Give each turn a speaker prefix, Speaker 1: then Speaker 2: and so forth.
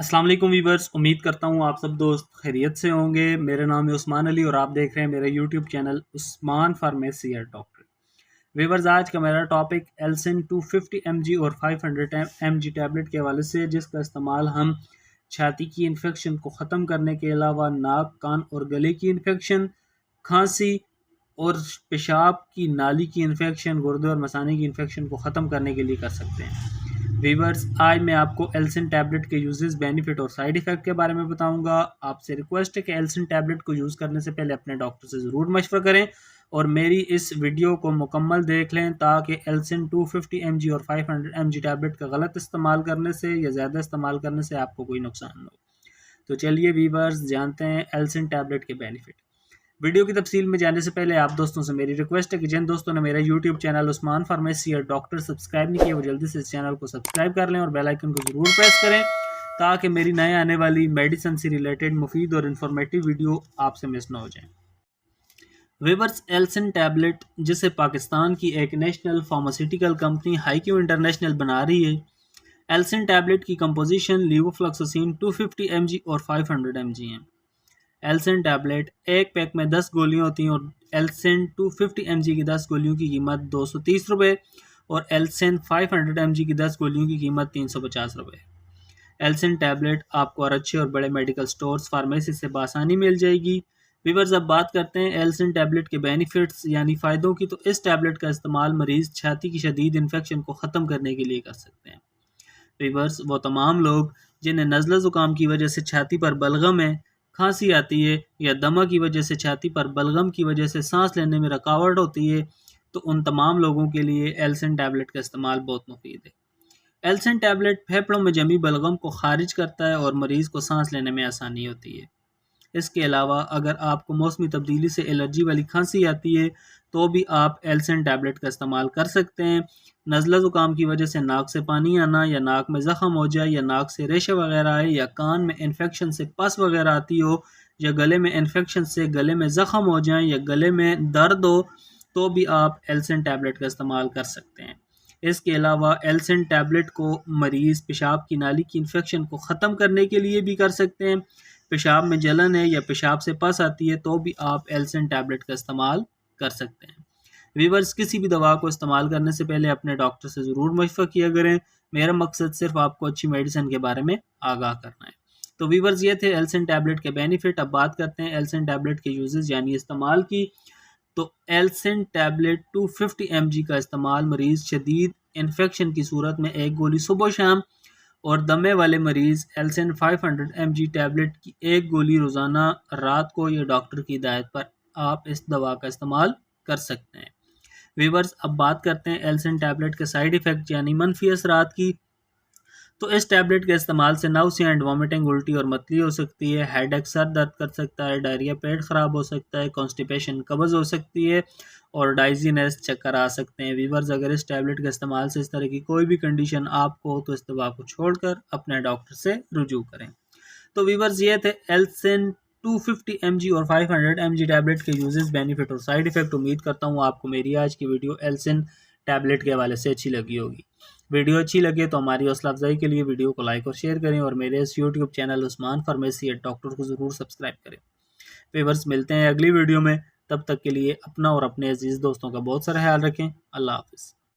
Speaker 1: अस्सलाम वालेकुम वीवर्स, उम्मीद करता हूँ आप सब दोस्त खैरियत से होंगे। मेरा नाम है उस्मान अली और आप देख रहे हैं मेरा YouTube channel Usman pharmacy and doctor. Viewers, आज का मेरा टॉपिक एल्सिन 250 mg और 500 mg टैबलेट के हवाले से, जिसका इस्तेमाल हम छाती की इन्फेक्शन को ख़त्म करने के अलावा नाक, कान और गले की इन्फेक्शन, खांसी और पेशाब की नाली की इन्फेक्शन, गुर्दे और मसाने की इन्फेक्शन को ख़त्म करने के लिए कर सकते हैं। वीवर्स, आज मैं आपको एल्सिन टैबलेट के यूजेस, बेनिफिट और साइड इफ़ेक्ट के बारे में बताऊंगा। आपसे रिक्वेस्ट है कि एल्सिन टैबलेट को यूज़ करने से पहले अपने डॉक्टर से ज़रूर मशवरा करें और मेरी इस वीडियो को मुकम्मल देख लें, ताकि एल्सिन 250 mg और 500 mg टैबलेट का गलत इस्तेमाल करने से या ज़्यादा इस्तेमाल करने से आपको कोई नुकसान न हो। तो चलिए वीवर्स, जानते हैं एल्सिन टैबलेट के बेनिफिट। वीडियो की तफसील में जाने से पहले आप दोस्तों से मेरी रिक्वेस्ट है कि जिन दोस्तों ने मेरा यूट्यूब चैनल उस्मान फार्मेसी और डॉक्टर सब्सक्राइब नहीं किया, वो जल्दी से इस चैनल को सब्सक्राइब कर लें और बेल आइकन को ज़रूर प्रेस करें, ताकि मेरी नए आने वाली मेडिसिन से रिलेटेड मुफीद और इन्फॉर्मेटिव वीडियो आपसे मिस ना हो जाए। वीवर्स, एल्सिन टैबलेट, जिसे पाकिस्तान की एक national pharmaceutical company Haikyu international बना रही है, एल्सिन टैबलेट की कंपोजिशन लीवोफ्लॉक्सासिन 250 mg और 500 mg है। एल्सिन टैबलेट एक पैक में 10 गोलियां होती हैं और एल्सिन 250 mg की 10 गोलियों की कीमत 230 रुपये और एल्सिन 500 mg की 10 गोलियों की कीमत 350 रुपये। एल्सिन टैबलेट आपको और अच्छे और बड़े मेडिकल स्टोर्स, फार्मेसी से बासानी मिल जाएगी। वीवर्स, अब बात करते हैं एल्सिन टैबलेट के बेनिफिट्स यानी फ़ायदों की। तो इस टैबलेट का इस्तेमाल मरीज़ छाती की शदीद इन्फेक्शन को ख़त्म करने के लिए कर सकते हैं। वीवर्स, वो तमाम लोग जिन्हें नज़ला ज़ुकाम की वजह से छाती पर बलगम है, खांसी आती है या दमा की वजह से छाती पर बलगम की वजह से सांस लेने में रुकावट होती है, तो उन तमाम लोगों के लिए एल्सिन टैबलेट का इस्तेमाल बहुत मुफीद है। एल्सिन टैबलेट फेफड़ों में जमी बलगम को खारिज करता है और मरीज़ को सांस लेने में आसानी होती है। इसके अलावा अगर आपको मौसमी तब्दीली से एलर्जी वाली खांसी आती है, तो भी आप एल्सिन टैबलेट का इस्तेमाल कर सकते हैं। नज़ला ज़ुकाम की वजह से नाक से पानी आना या नाक में ज़ख़म हो जाए या नाक से रेशे वगैरह आए या कान में इन्फेक्शन से पस वगैरह आती हो या गले में इन्फेक्शन से गले में ज़ख़म हो जाए या गले में दर्द हो, तो भी आप एल्सिन टैबलेट का इस्तेमाल कर सकते हैं। इसके अलावा एल्सिन टैबलेट को मरीज़ पेशाब की नाली की इन्फेक्शन को ख़त्म करने के लिए भी कर सकते हैं। पेशाब में जलन है या पेशाब से पस आती है, तो भी आप एल्सिन टैबलेट का इस्तेमाल कर सकते हैं। वीवर्स, किसी भी दवा को इस्तेमाल करने से पहले अपने डॉक्टर से ज़रूर मशवरा किया करें। मेरा मकसद सिर्फ आपको अच्छी मेडिसिन के बारे में आगाह करना है। तो वीवर्स, ये थे एल्सिन टैबलेट के बेनिफिट। अब बात करते हैं एल्सिन टैबलेट के यूजेस यानी इस्तेमाल की। तो एल्सिन टैबलेट 250 mg का इस्तेमाल मरीज़ शदीद इन्फेक्शन की सूरत में एक गोली सुबह शाम और दमे वाले मरीज़ एल्सिन 500 mg टैबलेट की एक गोली रोज़ाना रात को या डॉक्टर की हिदायत पर आप इस दवा का इस्तेमाल कर सकते हैं। वीवर्स, अब बात करते हैं एल्सिन टैबलेट के साइड इफ़ेक्ट यानी मनफी असरात की। तो इस टैबलेट के इस्तेमाल से नाउसिया एंड वॉमिटिंग, उल्टी और मतली हो सकती है, हेडेक सर दर्द कर सकता है, डायरिया पेट ख़राब हो सकता है, कॉन्स्टिपेशन कब्ज़ हो सकती है और डाइजीनेस चक्कर आ सकते हैं। वीवर्स, अगर इस टैबलेट के इस्तेमाल से इस तरह की कोई भी कंडीशन आपको हो, तो इस दवा को छोड़कर अपने डॉक्टर से रुजू करें। तो वीवर्स, ये थे एल्सिन 250 mg और 500 mg टैबलेट के यूजेस, बेनिफिट और साइड इफ़ेक्ट। उम्मीद करता हूँ आपको मेरी आज की वीडियो एल्सिन टैबलेट के हवाले से अच्छी लगी होगी। वीडियो अच्छी लगे तो हमारी हौसला अफजाई के लिए वीडियो को लाइक और शेयर करें और मेरे इस YouTube channel Usman pharmacy and doctor को ज़रूर सब्सक्राइब करें। वीवर्स, मिलते हैं अगली वीडियो में। तब तक के लिए अपना और अपने अजीज़ दोस्तों का बहुत सारा ख्याल रखें। अल्लाह हाफ़िज़।